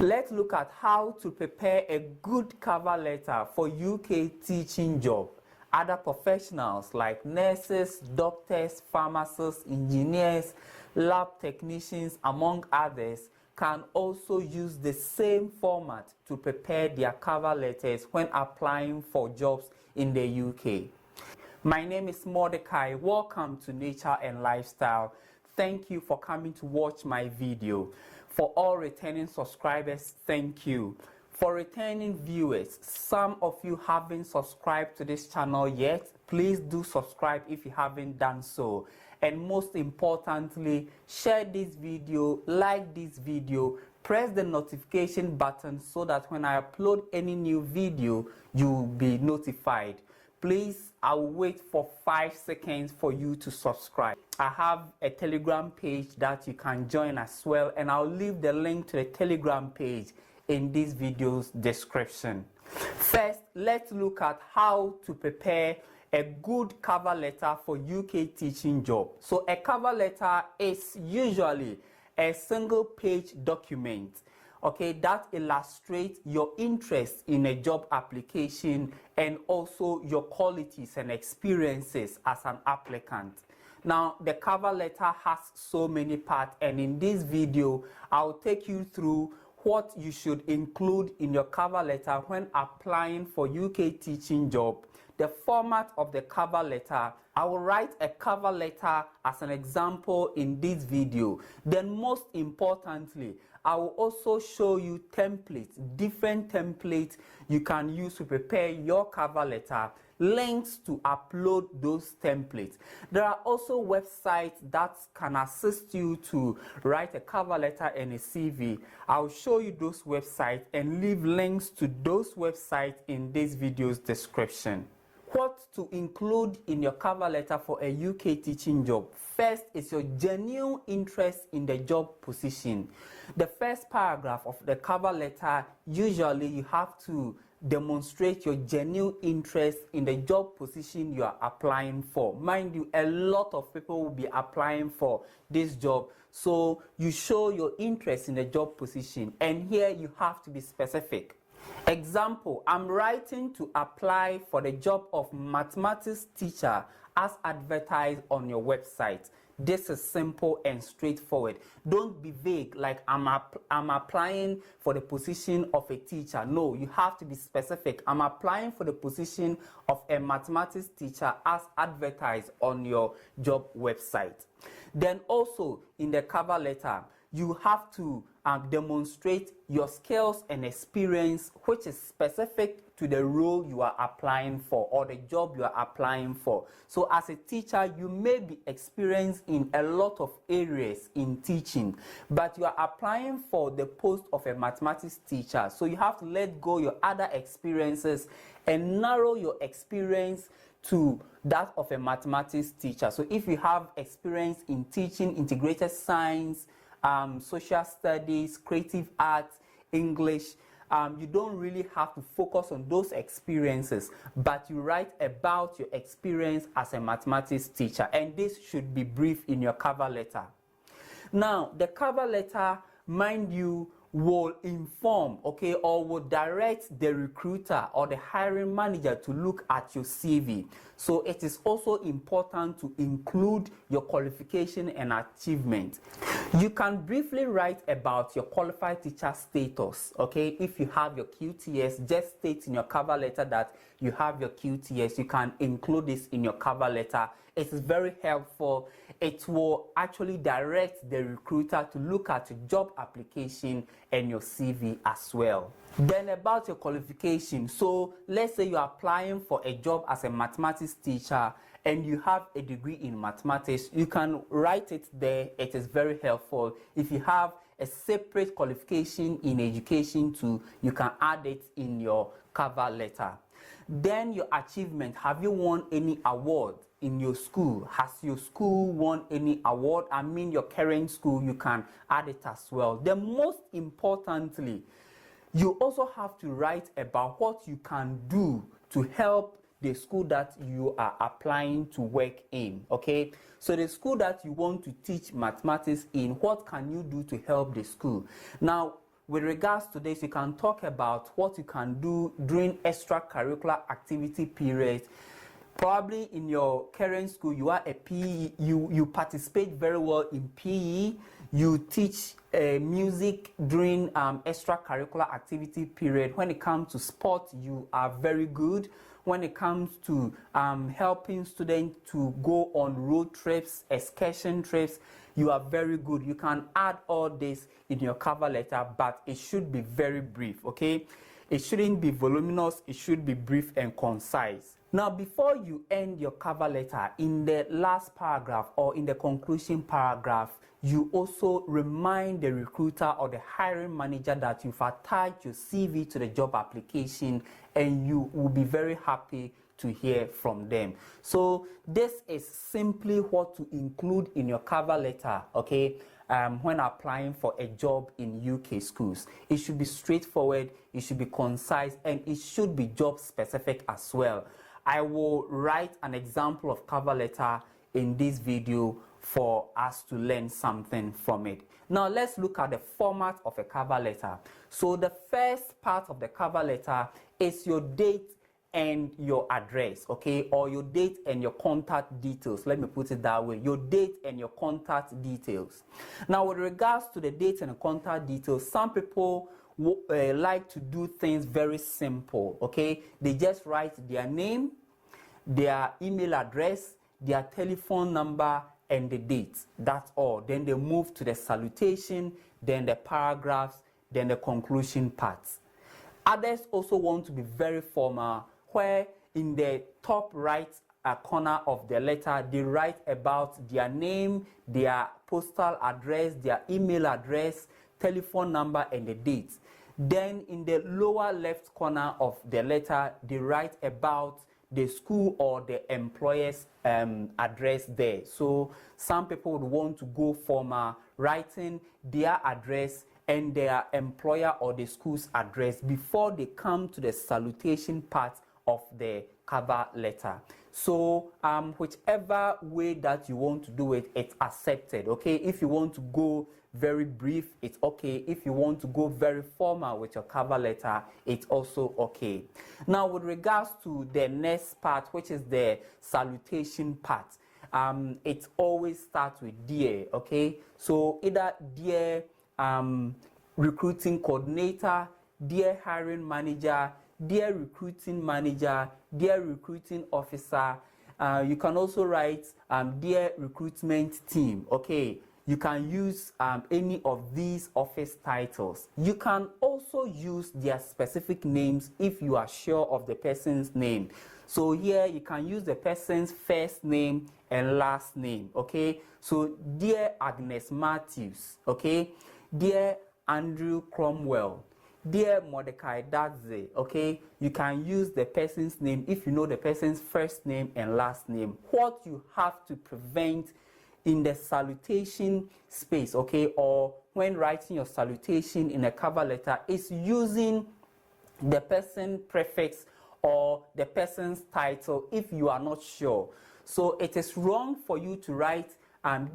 Let's look at how to prepare a good cover letter for UK teaching job. Other professionals like nurses, doctors, pharmacists, engineers, lab technicians, among others, can also use the same format to prepare their cover letters when applying for jobs in the UK. My name is Mordecai. Welcome to Nature and Lifestyle. Thank you for coming to watch my video. For all returning subscribers, thank you. For returning viewers, some of you haven't subscribed to this channel yet. Please do subscribe if you haven't done so. And most importantly, share this video, like this video, press the notification button so that when I upload any new video, you'll be notified. Please, I'll wait for 5 seconds for you to subscribe. I have a Telegram page that you can join as well, and I'll leave the link to the Telegram page in this video's description. First, let's look at how to prepare a good cover letter for UK teaching job. So a cover letter is usually a single page document, okay, that illustrates your interest in a job application and also your qualities and experiences as an applicant. Now, the cover letter has so many parts, and in this video, I'll take you through what you should include in your cover letter when applying for UK teaching job, the format of the cover letter. I will write a cover letter as an example in this video. Then most importantly, I will also show you templates, different templates you can use to prepare your cover letter, links to upload those templates. There are also websites that can assist you to write a cover letter and a CV. I'll show you those websites and leave links to those websites in this video's description. What to include in your cover letter for a UK teaching job? First is your genuine interest in the job position. The first paragraph of the cover letter, usually you have to demonstrate your genuine interest in the job position you are applying for. Mind you, a lot of people will be applying for this job, so you show your interest in the job position, and here you have to be specific. Example, I'm writing to apply for the job of mathematics teacher as advertised on your website. This is simple and straightforward. Don't be vague like I'm applying for the position of a teacher. No, you have to be specific. I'm applying for the position of a mathematics teacher as advertised on your job website. Then also in the cover letter, you have to demonstrate your skills and experience which is specific to the role you are applying for or the job you are applying for. So as a teacher, you may be experienced in a lot of areas in teaching, but you are applying for the post of a mathematics teacher. So you have to let go your other experiences and narrow your experience to that of a mathematics teacher. So if you have experience in teaching integrated science, social studies, creative arts, English, you don't really have to focus on those experiences, but you write about your experience as a mathematics teacher, and this should be brief in your cover letter. Now, the cover letter, mind you, will inform, okay, or will direct the recruiter or the hiring manager to look at your CV. So it is also important to include your qualification and achievement. You can briefly write about your qualified teacher status, okay? If you have your QTS, just state in your cover letter that you have your QTS. You can include this in your cover letter. It is very helpful. It will actually direct the recruiter to look at your job application and your CV as well. Then about your qualification. So let's say you're applying for a job as a mathematics teacher and you have a degree in mathematics. You can write it there. It is very helpful. If you have a separate qualification in education too, you can add it in your cover letter. Then your achievement. Have you won any award in your school? Has your school won any award? I mean your current school, you can add it as well. Then most importantly, you also have to write about what you can do to help the school that you are applying to work in, okay? So the school that you want to teach mathematics in, what can you do to help the school? Now, with regards to this, you can talk about what you can do during extracurricular activity periods. Probably in your current school, you are a PE, you participate very well in PE, you teach music during extracurricular activity period. When it comes to sport, you are very good. When it comes to helping students to go on road trips, excursion trips, you are very good. You can add all this in your cover letter, but it should be very brief, okay? It shouldn't be voluminous, it should be brief and concise. Now, before you end your cover letter, in the last paragraph or in the conclusion paragraph, you also remind the recruiter or the hiring manager that you've attached your CV to the job application, and you will be very happy to hear from them. So this is simply what to include in your cover letter, okay, when applying for a job in UK schools. It should be straightforward, it should be concise, and it should be job specific as well. I will write an example of cover letter in this video for us to learn something from it. Now let's look at the format of a cover letter. So the first part of the cover letter is your date and your address, okay, or your date and your contact details. Let me put it that way, your date and your contact details. Now with regards to the date and the contact details, some people like to do things very simple, okay? They just write their name, their email address, their telephone number, and the date. That's all. Then they move to the salutation, then the paragraphs, then the conclusion parts. Others also want to be very formal, where in the top right corner of the letter, they write about their name, their postal address, their email address, telephone number, and the date. Then in the lower left corner of the letter, they write about the school or the employer's address there. So some people would want to go formal, writing their address and their employer or the school's address before they come to the salutation part of the cover letter. So whichever way that you want to do it, it's accepted, okay? If you want to go very brief, it's okay. If you want to go very formal with your cover letter, it's also okay. Now with regards to the next part, which is the salutation part, it always starts with dear, okay? So either dear recruiting coordinator, dear hiring manager, dear recruiting manager, dear recruiting officer. You can also write dear recruitment team, okay? You can use any of these office titles. You can also use their specific names if you are sure of the person's name. So here you can use the person's first name and last name, okay? So dear Agnes Matthews, okay? Dear Andrew Cromwell, dear Mordecai Dadze, okay? You can use the person's name if you know the person's first name and last name. What you have to prevent in the salutation space, okay, or when writing your salutation in a cover letter, is using the person prefix or the person's title if you are not sure. So it is wrong for you to write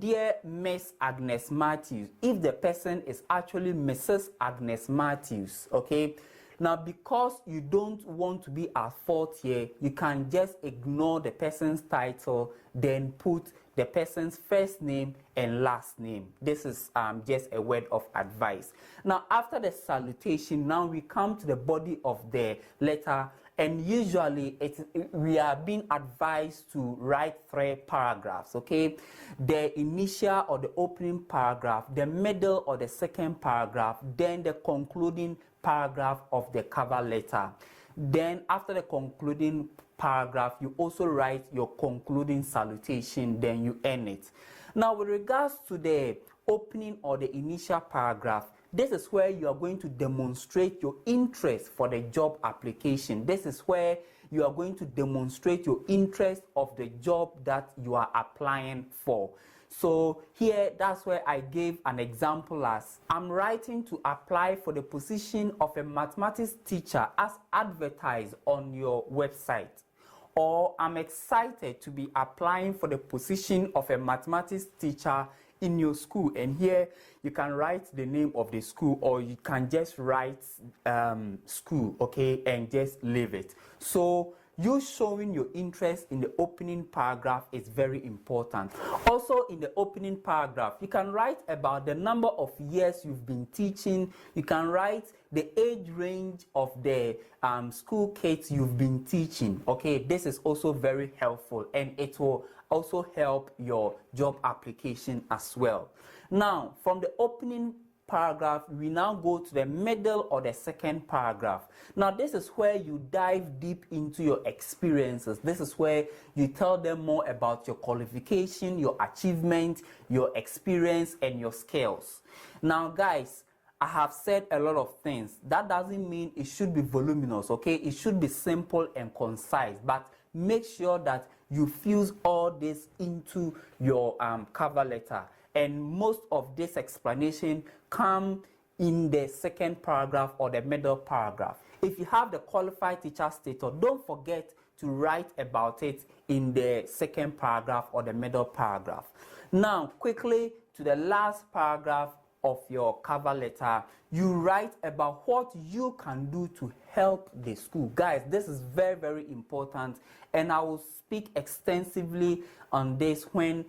dear Miss Agnes Matthews if the person is actually Mrs. Agnes Matthews, okay? Now, because you don't want to be at fault here, you can just ignore the person's title, then put the person's first name and last name. This is just a word of advice. Now, after the salutation, now we come to the body of the letter, and usually we are being advised to write 3 paragraphs, okay? The initial or the opening paragraph, the middle or the second paragraph, then the concluding paragraph of the cover letter. Then after the concluding paragraph, you also write your concluding salutation, then you end it. Now with regards to the opening or the initial paragraph, this is where you are going to demonstrate your interest for the job application. This is where you are going to demonstrate your interest of the job that you are applying for. So here, that's where I gave an example as, I'm writing to apply for the position of a mathematics teacher as advertised on your website. Or I'm excited to be applying for the position of a mathematics teacher in your school, and here you can write the name of the school, or you can just write school, okay, and just leave it. So you showing your interest in the opening paragraph is very important. Also, in the opening paragraph, you can write about the number of years you've been teaching. You can write the age range of the school kids you've been teaching. Okay, this is also very helpful, and it will also help your job application as well. Now, from the opening paragraph, we now go to the middle or the second paragraph. Now, this is where you dive deep into your experiences. This is where you tell them more about your qualification, your achievement, your experience, and your skills. Now, guys, I have said a lot of things. That doesn't mean it should be voluminous, okay? It should be simple and concise, but make sure that you fuse all this into your cover letter. And most of this explanation come in the second paragraph or the middle paragraph. If you have the qualified teacher status, don't forget to write about it in the second paragraph or the middle paragraph. Now, quickly to the last paragraph of your cover letter, you write about what you can do to help the school. Guys, this is very, very important, and I will speak extensively on this when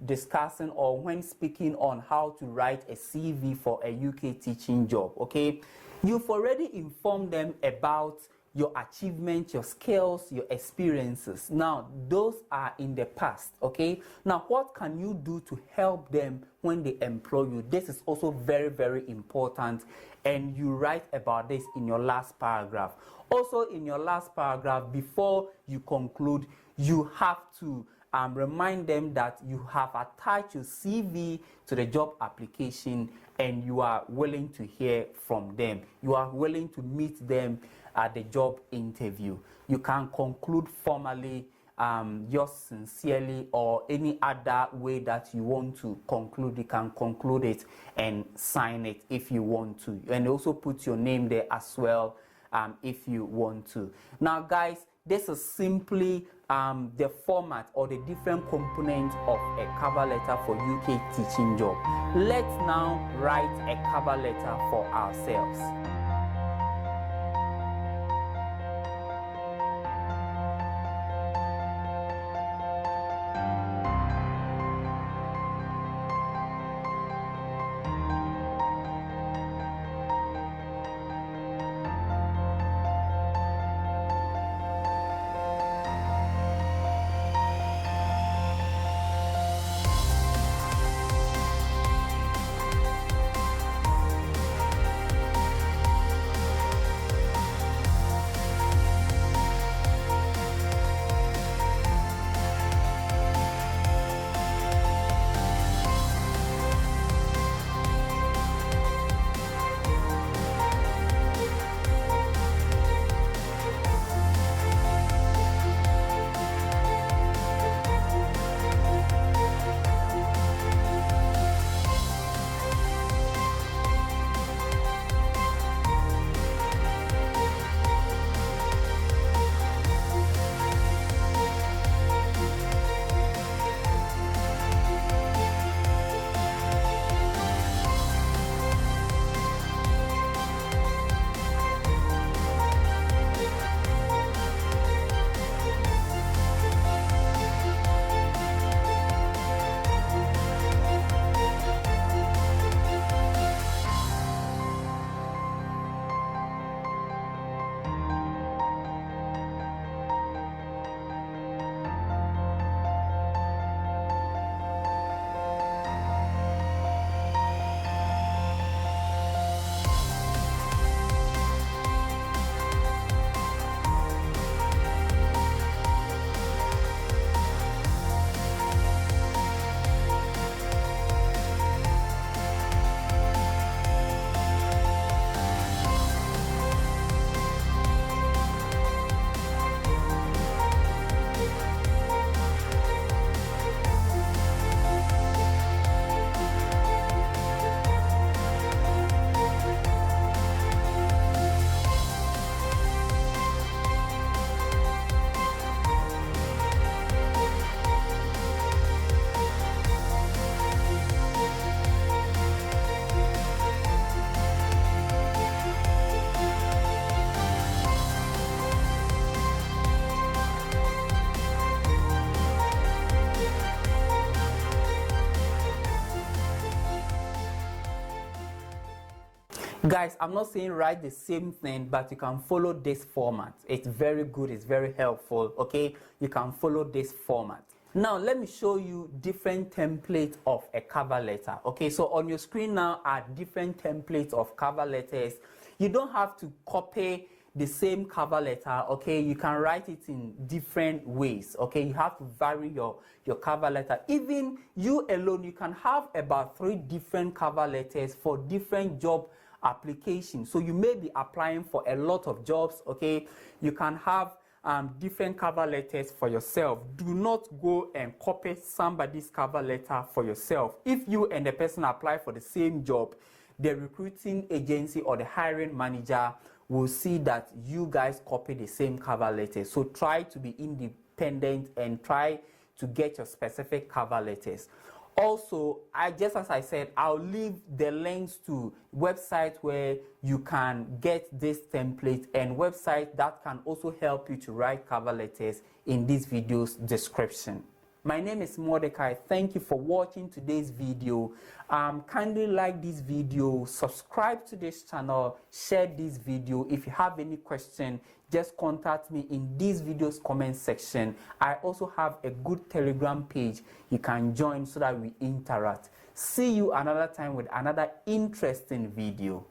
discussing or when speaking on how to write a CV for a UK teaching job, okay? You've already informed them about your achievements, your skills, your experiences. Now, those are in the past, okay? Now, what can you do to help them when they employ you? This is also very, very important, and you write about this in your last paragraph. Also, in your last paragraph, before you conclude, you have to remind them that you have attached your CV to the job application and you are willing to hear from them. You are willing to meet them at the job interview. You can conclude formally, yours sincerely, or any other way that you want to conclude. You can conclude it and sign it if you want to. And also put your name there as well if you want to. Now, guys, this is simply the format or the different components of a cover letter for UK teaching job. Let's now write a cover letter for ourselves. Guys, I'm not saying write the same thing, but you can follow this format. It's very good, it's very helpful, okay? You can follow this format. Now, let me show you different templates of a cover letter, okay? So on your screen now are different templates of cover letters. You don't have to copy the same cover letter, okay? You can write it in different ways, okay? You have to vary your cover letter. Even you alone, you can have about 3 different cover letters for different job applications. So you may be applying for a lot of jobs, okay? You can have different cover letters for yourself. Do not go and copy somebody's cover letter for yourself. If you and the person apply for the same job, the recruiting agency or the hiring manager will see that you guys copy the same cover letter. So try to be independent and try to get your specific cover letters. Also, just as I said, I'll leave the links to websites where you can get this template and websites that can also help you to write cover letters in this video's description. My name is Mordecai. Thank you for watching today's video. Kindly like this video, subscribe to this channel, share this video. If you have any question, just contact me in this video's comment section. I also have a good Telegram page you can join so that we interact. See you another time with another interesting video.